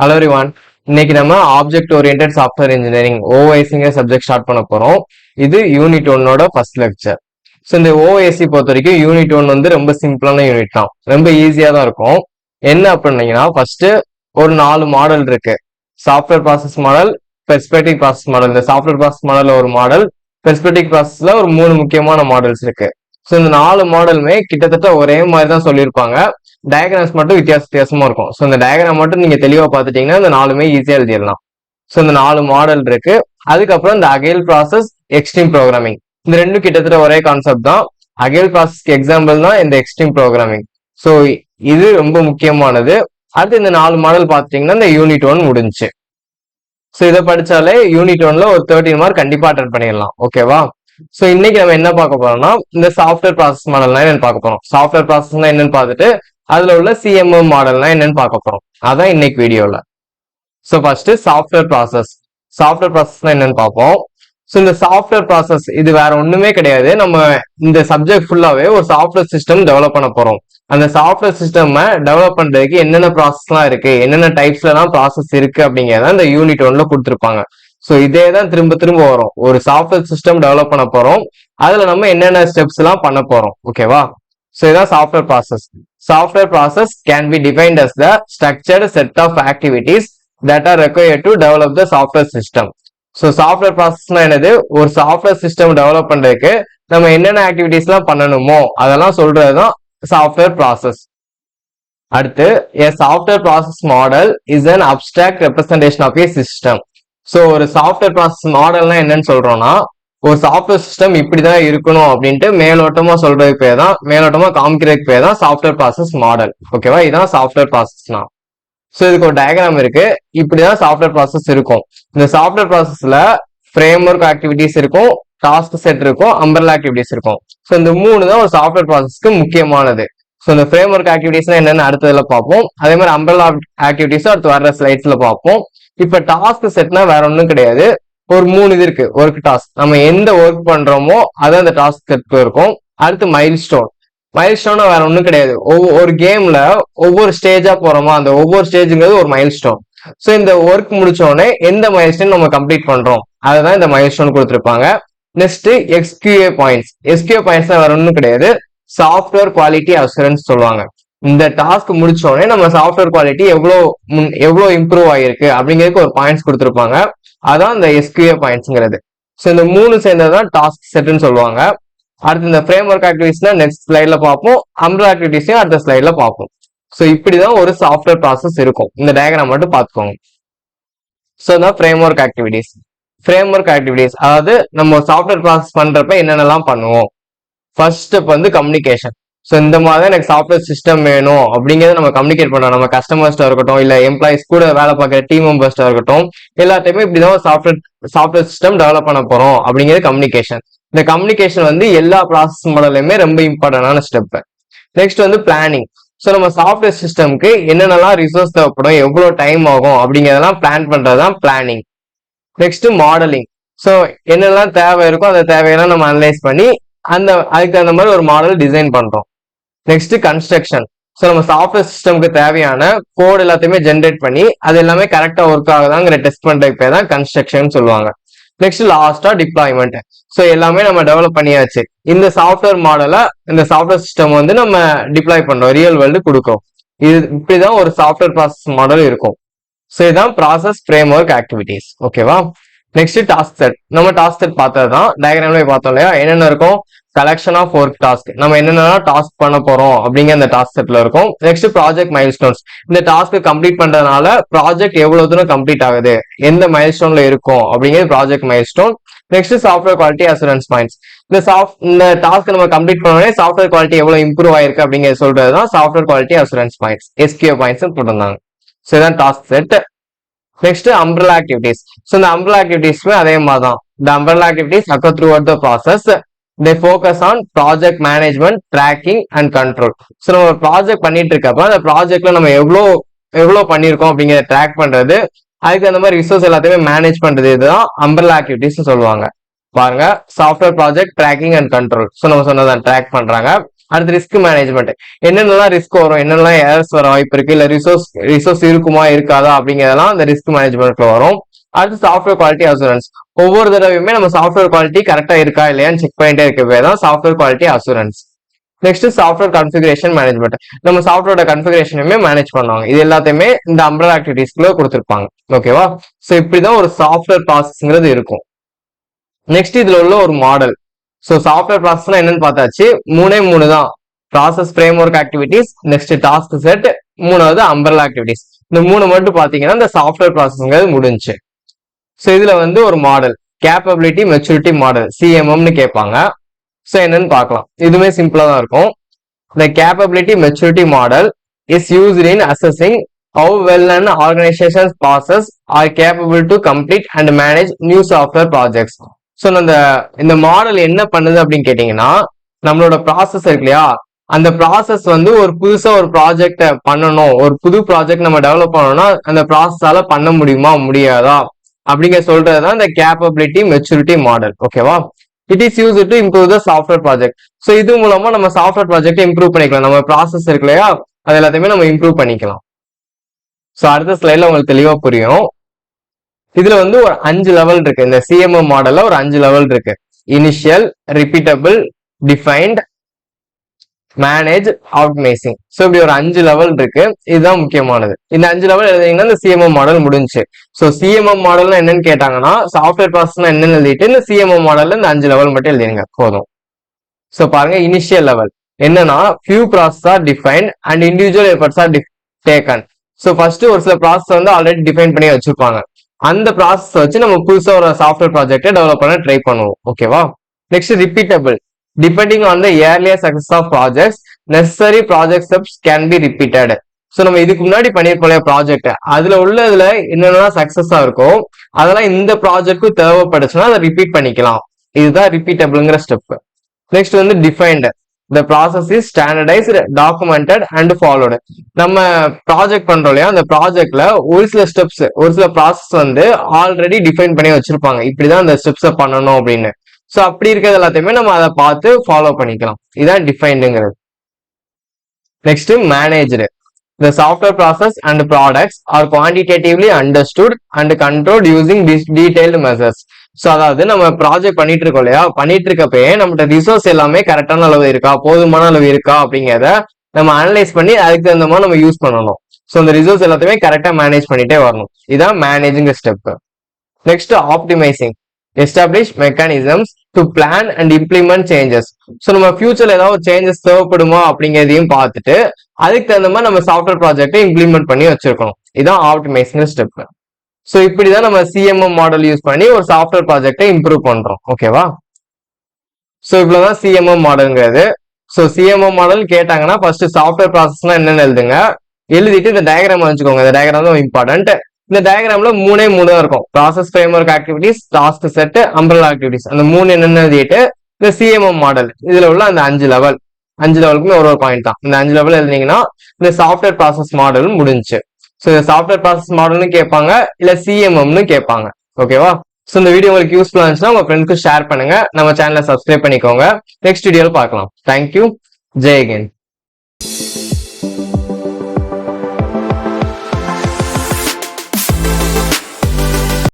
Hello everyone. இன்னைக்கு நம்ம object oriented software engineering ஓஐசிங்கிற சப்ஜெக்ட் ஸ்டார்ட் பண்ண போறோம். இது யூனிட் 1ஓட ஃபர்ஸ்ட் லெக்சர். ஸோ இந்த ஓஐசி பொறுத்த வரைக்கும் யூனிட் 1 வந்து ரொம்ப சிம்பிளான யூனிட் தான், ரொம்ப ஈஸியா தான் இருக்கும். என்ன அப்படின்னீங்கன்னா, ஃபர்ஸ்ட் ஒரு 4 மாடல் இருக்கு. Software process model, perspective process model. இந்த சாஃப்ட்வேர் ப்ராசஸ் மாடல்ல ஒரு மாடல், பெர்ஸ்பெக்டிவ் ப்ராசஸ்ல ஒரு 3 முக்கியமான மாடல்ஸ் இருக்கு. ஸோ இந்த 4 மாடலுமே கிட்டத்தட்ட ஒரே மாதிரி தான் சொல்லியிருப்பாங்க. டயக்ராம்ஸ் மட்டும் வித்தியாசமா இருக்கும். ஸோ இந்த டயக்ராம் மட்டும் நீங்க தெளிவா பார்த்துட்டீங்கன்னா இந்த 4மே ஈஸியா எழுதிடலாம். ஸோ இந்த 4 மாடல் இருக்கு. அதுக்கப்புறம் இந்த அகைல் ப்ராசஸ், எக்ஸ்ட்ரீம் ப்ரோக்ராமிங், இந்த ரெண்டும் கிட்டத்தட்ட ஒரே கான்செப்ட் தான். அகைல் ப்ராசஸ்க்கு எக்ஸாம்பிள் தான் இந்த எக்ஸ்ட்ரீம் ப்ரோக்ராமிங். ஸோ இது ரொம்ப முக்கியமானது. அடுத்து இந்த 4 மாடல் பார்த்துட்டீங்கன்னா இந்த யூனிட் 1 முடிஞ்சு. ஸோ இதை படிச்சாலே யூனிட் 1ல ஒரு 13 மார்க் கண்டிப்பா அட்டன் பண்ணிடலாம். ஓகேவா? ஸோ இன்னைக்கு நம்ம என்ன பார்க்க போறோம்னா, இந்த சாஃப்ட்வேர் ப்ராசஸ் மாடல்னா என்னன்னு பார்க்க போறோம். சாஃப்ட்வேர் ப்ராசஸ்னா என்னன்னு பார்த்துட்டு அதுல உள்ள சிஎம்எம் மாடல்னா என்னன்னு பார்க்க போறோம். அதான் இன்னைக்கு வீடியோல. So first software process. Software ப்ராசஸ்னா என்னன்னு பார்ப்போம். ஸோ இந்த சாஃப்ட்வேர் ப்ராசஸ் இது வேற ஒண்ணுமே கிடையாது. நம்ம இந்த சப்ஜெக்ட் ஃபுல்லாவே ஒரு சாஃப்ட்வேர் சிஸ்டம் டெவலப் பண்ண போறோம். அந்த சாஃப்ட்வேர் சிஸ்டம் டெவலப் பண்றதுக்கு என்னென்ன ப்ராசஸ்லாம் இருக்கு, என்னென்ன டைப்ஸ்லாம் ப்ராசஸ் இருக்கு அப்படிங்கிறத இந்த யூனிட் 1ல கொடுத்துருப்பாங்க. ஸோ இதே தான் திரும்ப திரும்ப வரும். ஒரு சாஃப்ட்வேர் சிஸ்டம் டெவலப் பண்ண போறோம், அதுல நம்ம என்னென்ன ஸ்டெப்ஸ் எல்லாம் பண்ண போறோம். ஓகேவா? ஸோ இதான் software process. Software process can be defined as the structured set of activities that are required to develop the software system. So software process என்னது? ஒரு சாஃப்ட்வேர் சிஸ்டம் டெவலப் பண்றதுக்கு நம்ம என்னென்ன ஆக்டிவிட்டிஸ்லாம் பண்ணணுமோ அதெல்லாம் சொல்றதுதான் சாஃப்ட்வேர் ப்ராசஸ். அடுத்து a software process model is an abstract representation of a system. So ஒரு சாஃப்ட்வேர் ப்ராசஸ் மாடல்னா என்னன்னு சொல்றோம்னா, ஒரு சாஃப்ட்வேர் சிஸ்டம் இப்படிதான் இருக்கணும் அப்படின்ட்டு மேலோட்டமா சொல்றதுக்கு பேர் தான், மேலோட்டமா காமிக்கிறதுக்கு பேர் தான் சாஃப்ட்வேர் ப்ராசஸ் மாடல். ஓகேவா? இதுதான் சாஃப்ட்வேர் ப்ராசஸ்னா. ஸோ இதுக்கு ஒரு டயக்ராம் இருக்கு. இப்படிதான் சாஃப்ட்வேர் ப்ராசஸ் இருக்கும். இந்த சாஃப்ட்வேர் ப்ராசஸ்ல ஃப்ரேம் ஒர்க் ஆக்டிவிட்டிஸ் இருக்கும், டாஸ்க் செட் இருக்கும், அம்பர்லா ஆக்டிவிட்டிஸ் இருக்கும். ஸோ இந்த 3 தான் ஒரு சாஃப்ட்வேர் ப்ராசஸ்க்கு முக்கியமானது. ஸோ இந்த ஃப்ரேம் ஒர்க் ஆக்டிவிட்டிஸ்னா என்னன்னு அடுத்ததுல பார்ப்போம். அதே மாதிரி அம்பர்லா ஆக்டிவிட்டிஸும் அடுத்து வர்ற ஸ்லைட்ஸ்ல பார்ப்போம். இப்ப டாஸ்க் செட்னா வேற ஒன்றும் கிடையாது. ஒரு 3 இது இருக்கு. ஒர்க் டாஸ்க், நம்ம எந்த ஒர்க் பண்றோமோ அது அந்த டாஸ்க் செட் இருக்கும். அடுத்து மைல் ஸ்டோன். மைல் ஸ்டோனா வேற ஒன்றும் கிடையாது. ஒரு கேம்ல ஒவ்வொரு ஸ்டேஜா போறோமா, அந்த ஒவ்வொரு ஸ்டேஜுங்கிறது ஒரு மைல் ஸ்டோன். ஸோ இந்த ஒர்க் முடிச்சோடனே எந்த மைல் ஸ்டோன் நம்ம கம்ப்ளீட் பண்றோம் அதுதான் இந்த மைல் ஸ்டோன் கொடுத்துருப்பாங்க. Next SQA points. SQA points வேற ஒன்றும் கிடையாது, சாஃப்ட்வேர் குவாலிட்டி அஷூரன்ஸ் சொல்லுவாங்க. இந்த டாஸ்க் முடிச்சோடனே நம்ம சாஃப்ட்வேர் குவாலிட்டி எவ்வளோ இம்ப்ரூவ் ஆகிருக்கு அப்படிங்கிறதுக்கு ஒரு பாயிண்ட்ஸ் கொடுத்துருப்பாங்க. அதான் இந்த எஸ்கியூஏ பாயிண்ட்ஸ்ங்கிறது. ஸோ இந்த 3 சேர்ந்ததான் டாஸ்க் செட்னு சொல்லுவாங்க. அடுத்து இந்த ஃப்ரேம் ஒர்க் ஆக்டிவிட்டிஸ்னா நெக்ஸ்ட் ஸ்லைட்ல பார்ப்போம். அம்பர்லா ஆக்டிவிட்டிஸையும் அடுத்த ஸ்லைட்ல பார்ப்போம். ஸோ இப்படிதான் ஒரு சாஃப்ட்வேர் ப்ராசஸ் இருக்கும். இந்த டயக்ராம் மட்டும் பார்த்துக்கோங்க. ஸோ இதான் frame work activities. Frame work activities அதாவது நம்ம சாஃப்ட்வேர் ப்ராசஸ் பண்றப்ப என்னென்னலாம் பண்ணுவோம். ஃபர்ஸ்ட் ஸ்டெப் வந்து கம்யூனிகேஷன். ஸோ இந்த மாதிரி தான் எனக்கு சாஃப்ட்வேர் சிஸ்டம் வேணும் அப்படிங்கிறத நம்ம கம்யூனிகேட் பண்ணோம். நம்ம கஸ்டமர்ஸ்டா இருக்கட்டும், இல்ல எம்ப்ளாயிஸ் கூட வேலை பார்க்குற டீம் மெம்பர்ஸ்டா இருக்கட்டும், எல்லாத்தையுமே இப்படிதான் சாஃப்ட்வேர் சிஸ்டம் டெவலப் பண்ண போறோம் அப்படிங்கிறது கம்யூனிகேஷன். இந்த கம்யூனிகேஷன் வந்து எல்லா ப்ராசஸ் மாடலுமே ரொம்ப இம்பார்ட்டன்டான ஸ்டெப். நெக்ஸ்ட் வந்து பிளானிங். ஸோ நம்ம சாஃப்ட்வேர் சிஸ்டம்க்கு என்னென்னலாம் ரிசோர்ஸ் தேவைப்படும், எவ்வளவு டைம் ஆகும் அப்படிங்கிறதெல்லாம் பிளான் பண்றதுதான் பிளானிங். Next modelling. ஸோ என்னெல்லாம் தேவை இருக்கோ அந்த தேவையெல்லாம் நம்ம அனலைஸ் பண்ணி அதுக்கு தகுந்த மாதிரி ஒரு மாடல் டிசைன் பண்றோம். Next construction. ஸோ நம்ம சாஃப்ட்வேர் சிஸ்டம்க்கு தேவையான கோட் எல்லாத்தையுமே ஜென்ரேட் பண்ணி அது எல்லாமே கரெக்டா ஒர்க் ஆகுதாங்கிற டெஸ்ட் பண்றதுக்கு பேர் தான் கன்ஸ்ட்ரக்ஷன் சொல்லுவாங்க. நெக்ஸ்ட் லாஸ்டா டிப்ளாய்மெண்ட். ஸோ எல்லாமே நம்ம டெவலப் பண்ணியாச்சு. இந்த சாஃப்ட்வேர் மாடலை, இந்த சாஃப்ட்வேர் சிஸ்டம் வந்து நம்ம டிப்ளாய் பண்றோம், ரியல் வேர்ல்டு கொடுக்கும். இது இப்படிதான் ஒரு சாஃப்ட்வேர் ப்ராசஸ் மாடல் இருக்கும். ஸோ இதுதான் ப்ராசஸ் ஃப்ரேம் ஒர்க் ஆக்டிவிட்டிஸ். ஓகேவா? Next task set. நம்ம டாஸ்க் செட் பார்த்ததுதான், டயக்ராம்ல பார்த்தோம் இல்லையா, என்னென்ன இருக்கும். கலெக்ஷன் ஆஃப் ஒர்க் டாஸ்க், நம்ம என்னென்ன டாஸ்க் பண்ண போறோம் அப்படிங்கிற அந்த டாஸ்க் செட்ல இருக்கும். Next project mile stones. இந்த டாஸ்க் கம்ப்ளீட் பண்றதுனால ப்ராஜெக்ட் எவ்வளவு தூரம் கம்ப்ளீட் ஆகுது, எந்த மைல் ஸ்டோன்ல இருக்கும் அப்படிங்கிறது project mile stone. Next software quality assurance points. இந்த டாஸ்க் நம்ம கம்ப்ளீட் பண்ணோடனே சாஃப்ட்வேர் குவாலிட்டி எவ்வளவு இம்ப்ரூவ் ஆயிருக்கு அப்படிங்கிறது சொல்றதுதான் software quality assurance points, எஸ்கியூ points போட்டிருந்தாங்க. ஸோ இதான் task set. Next umbrella activities. So இந்த அம்பர்லா ஆக்டிவிட்டிஸ்மே அதே மாதிரி தான். இந்த umbrella activities occur through out the process. They focus on project management, tracking and control. So நம்ம ஒரு ப்ராஜெக்ட் பண்ணிட்டு இருக்கப்ப அந்த ப்ராஜெக்ட்ல நம்ம எவ்வளோ பண்ணியிருக்கோம் அப்படிங்கிறத ட்ராக் பண்றது, அதுக்கு அந்த மாதிரி ரிசோர்ஸ் எல்லாத்தையுமே மேனேஜ் பண்றது, இதுதான் அம்பர்லா ஆக்டிவிட்டிஸ் சொல்லுவாங்க. பாருங்க, software project tracking and control. So நம்ம சொன்னதான் ட்ராக் பண்றாங்க. அடுத்து ரிஸ்க் மேனேஜ்மெண்ட், என்னென்னலாம் ரிஸ்க் வரும், என்னென்னலாம் ஏர்ஸ் வர வாய்ப்பு இருக்கு, இல்ல ரிசோர்ஸ் இருக்குமா இருக்காதா அப்படிங்கிறதெல்லாம் அந்த ரிஸ்க் மேனேஜ்மெண்ட்ல வரும். அடுத்து சாஃப்ட்வேர் குவாலிட்டி அசூரன்ஸ், ஒவ்வொரு தடவையுமே நம்ம சாஃப்ட்வேர் குவாலிட்டி கரெக்டா இருக்கா இல்லையான்னு செக் பண்ணிட்டே இருக்க பேர் தான் software quality assurance. Next software configuration management, நம்ம சாஃப்ட்வேரோட கன்ஃபிகரேஷனுமே மேனேஜ் பண்ணுவாங்க. இது எல்லாத்தையுமே இந்த அம்ப்ரெல்லா ஆக்டிவிட்டீஸ்க்குள்ள கொடுத்துருப்பாங்க. ஓகேவா? சோ இப்படிதான் ஒரு சாஃப்ட்வேர் ப்ராசஸ்ங்கிறது இருக்கும். நெக்ஸ்ட் இதுல உள்ள ஒரு மாடல். ஸோ சாஃப்ட்வேர் ப்ராசஸ்னா என்னன்னு பார்த்தாச்சு. மூணு தான், process frame work activities, next task set, மூணாவது அம்ப்ரெல்லா ஆக்டிவிட்டிஸ். இந்த மூணு மட்டும் பாத்தீங்கன்னா இந்த சாஃப்ட்வேர் ப்ராசஸ்ங்கிறது முடிஞ்சு. ஸோ இதுல வந்து ஒரு மாடல் கேப்பபிலிட்டி மெச்சூரிட்டி மாடல் சிஎம்எம்னு கேட்பாங்க. ஸோ என்னன்னு பார்க்கலாம். இதுவுமே சிம்பிளா தான் இருக்கும். The capability maturity model is used in assessing how well an organization's process are capable to complete and manage new software projects. So இந்த மாடல் என்ன பண்ணுது அப்படின்னு கேட்டீங்கன்னா, நம்மளோட ப்ராசஸ் இருக்கு இல்லையா, அந்த ப்ராசஸ் வந்து ஒரு புதுசா ஒரு ப்ராஜெக்ட பண்ணணும், ஒரு புது ப்ராஜெக்ட் நம்ம டெவலப் பண்ணணும்னா அந்த ப்ராசஸால பண்ண முடியுமா முடியாதா அப்படிங்கிற சொல்றதுதான் இந்த கேப்பபிலிட்டி மெச்சூரிட்டி மாடல். ஓகேவா? It is use to improve the software project. So இது மூலமா நம்ம சாஃப்ட்வேர் ப்ராஜெக்ட் இம்ப்ரூவ் பண்ணிக்கலாம். நம்ம ப்ராசஸ் இருக்கு இல்லையா, அது எல்லாத்தையுமே நம்ம இம்ப்ரூவ் பண்ணிக்கலாம். ஸோ அடுத்த ஸ்லைட்ல உங்களுக்கு தெளிவா புரியும். இதுல வந்து ஒரு 5 லெவல் இருக்கு. இந்த சிஎம்எம் மாடல்ல ஒரு 5 லெவல் இருக்கு. Initial, repeatable, defined, manage, optimising. So இப்படி ஒரு 5 லெவல் இருக்கு. இதுதான் முக்கியமானது. இந்த 5 லெவல் எழுதிங்கன்னா இந்த சிஎம்எம் மாடல் முடிஞ்சு. ஸோ சிஎம்எம் மாடல்னா என்னன்னு கேட்டாங்கன்னா, சாஃப்ட்வேர் ப்ராசஸ்னா என்னன்னு எழுதிட்டு இந்த சிஎம்எம் மாடல்ல இந்த 5 லெவல் மட்டும் எழுதிருங்க போதும். ஸோ பாருங்க, இனிஷியல் லெவல் என்னன்னா, few process are defined and individual efforts are taken. So first ஒரு சில ப்ராசஸ் வந்து ஆல்ரெடி டிஃபைன் பண்ணி வச்சிருப்பாங்க. அந்த ப்ராசஸ் வச்சு நம்ம புதுசா ஒரு சாஃப்ட்வேர் ப்ராஜெக்டை டெவலப் பண்ண ட்ரை பண்ணுவோம். ஓகேவா? Next repeatable, depending on the earlier success of projects necessary project steps can be repeated. So நம்ம இதுக்கு முன்னாடி பண்ணிருப்போம் ப்ராஜெக்ட், அதுல உள்ளதுல என்னென்னலாம் சக்சஸா இருக்கோ அதெல்லாம் இந்த ப்ராஜெக்ட்க்கு தேவைப்படுச்சுன்னா அதை ரிப்பீட் பண்ணிக்கலாம். இதுதான் ரிப்பீட்டபிள்ங்கிற ஸ்டெப். நெக்ஸ்ட் வந்து defined, the process is standardized, documented and followed. நம்ம ப்ராஜெக்ட் பண்றோம் இல்லையா, அந்த ப்ராஜெக்ட்ல ஒரு சில ஸ்டெப்ஸ், ஒரு சில ப்ராசஸ் வந்து ஆல்ரெடி டிஃபைன் பண்ணி வச்சிருப்பாங்க, இப்படிதான் அந்த ஸ்டெப்ஸை பண்ணணும் அப்படின்னு. ஸோ அப்படி இருக்கிறது எல்லாத்தையுமே நம்ம அதை பார்த்து ஃபாலோ பண்ணிக்கலாம். இதான் டிஃபைன்டுங்கிறது. Next managed, the software process and products are quantitatively understood and controlled using detailed measures. So அதாவது நம்ம ப்ராஜெக்ட் பண்ணிட்டு இருக்கோம் இல்லையா, பண்ணிட்டு இருக்கப்பயே நம்மகிட்ட ரிசோர்ஸ் எல்லாமே கரெக்டான அளவு இருக்கா, போதுமான அளவு இருக்கா அப்படிங்கிறத நம்ம அனலைஸ் பண்ணி அதுக்கு தகுந்த மாதிரி நம்ம யூஸ் பண்ணணும். ஸோ அந்த ரிசோர்ஸ் எல்லாத்தையுமே கரெக்டா மேனேஜ் பண்ணிட்டே வரணும். இதான் managing step. Next optimising, establish mechanisms to plan and implement changes. So நம்ம ஃபியூச்சர்ல ஏதாவது சேஞ்சஸ் தேவைப்படுமா அப்படிங்கிறதையும் பார்த்துட்டு அதுக்கு தகுந்த மாதிரி நம்ம சாஃப்ட்வேர் ப்ராஜெக்டை இம்ப்ளிமெண்ட் பண்ணி வச்சிருக்கணும். இதான் ஆப்டிமைசிங் ஸ்டெப். ஸோ இப்படிதான் நம்ம சிஎம்எம் மாடல் யூஸ் பண்ணி ஒரு சாஃப்ட்வேர் ப்ராஜெக்டை இம்ப்ரூவ் பண்றோம். ஓகேவா? ஸோ இவ்வளவுதான் சிஎம்எம் மாடல்ங்கிறது. ஸோ சிஎம்எம் மாடல் கேட்டாங்கன்னா ஃபர்ஸ்ட் சாஃப்ட்வேர் ப்ராசஸ்னா என்னன்னு எழுதுங்க. எழுதிட்டு இந்த டயக்ராம் வச்சுக்கோங்க. இந்த டயக்ராம் தான் இம்பார்ட்டன்ட். இந்த டயக்ராம்ல மூணே தான் இருக்கும். Process frame work activities, task set, umbrella activities. அந்த மூணு என்னென்ன எழுதிட்டு இந்த சிஎம்எம் மாடல் இதுல உள்ள அந்த 5 லெவலுக்குமே ஒரு பாயிண்ட் தான். இந்த 5 லெவல் எழுதினீங்கன்னா இந்த சாஃப்ட்வேர் ப்ராசஸ் மாடல் முடிஞ்சு. ஸோ இந்த சாஃப்ட்வேர் ப்ராசஸ் மாடல்னு கேட்பாங்க, இல்ல சிஎம்எம்னு கேட்பாங்க. ஓகேவா? ஸோ இந்த வீடியோ உங்களுக்கு யூஸ்ஃபுல்லா இருந்துச்சுன்னா உங்க ஃப்ரெண்ட்ஸ்க்கு ஷேர் பண்ணுங்க. நம்ம சேனலை சப்ஸ்கிரைப் பண்ணிக்கோங்க. நெக்ஸ்ட் வீடியோல பார்க்கலாம். தேங்க்யூ. ஜெய் அகெயின்.